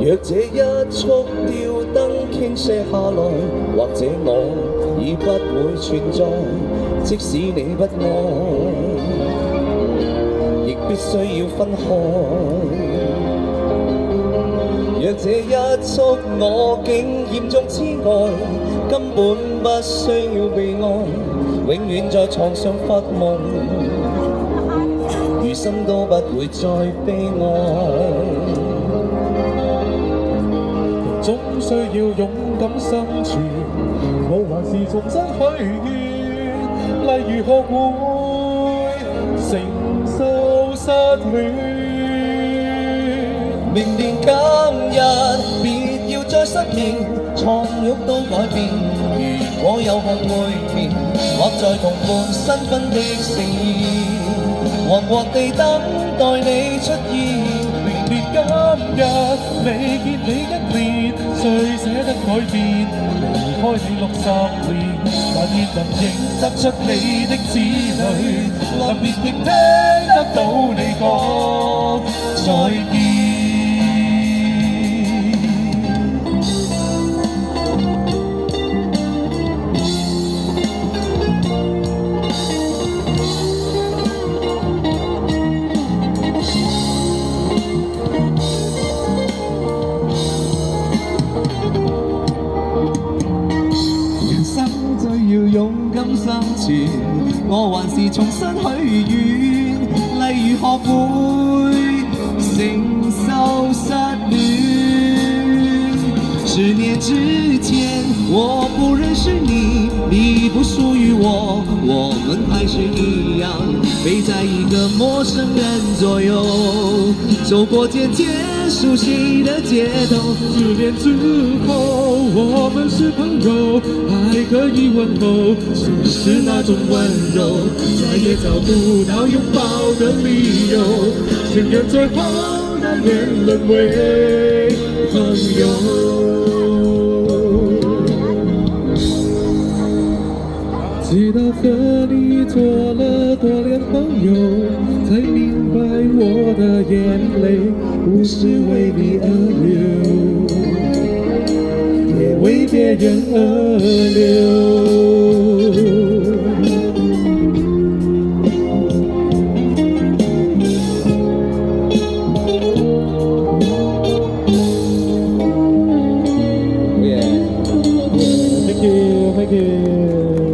若這一束吊燈傾瀉下來，或者我已不會存在，即使你不愛，亦必須要分開。若這一束我竟嚴重痴呆，根本不需要被愛，永遠在床上發夢，餘生都不會再悲哀。總需要勇敢生存，我還是重新許願，例如學會承受失戀。明年今日別要再失眠，床褥都改變。如果有幸會面，或在同伴新婚的盛宴，惶惑地等待你出現。明年今日未見你一面，誰捨得改變？離開你60年，但願能認得出你的子女，臨別亦聽得到你講再見。勇敢生存，我還是重新許願，例如學會承受失戀。10年之前我不認識你，你不屬於我，我們還是一樣，陪在一個陌生人左右，走過漸漸熟悉的街頭。10年之後我們是朋友，還可以問候，只是那種溫柔再也找不到擁抱的理由，情人最後難免淪為朋友。直到和你做了多年朋友，才明白我的眼淚不是為你而流，也為別人而流。Thank you.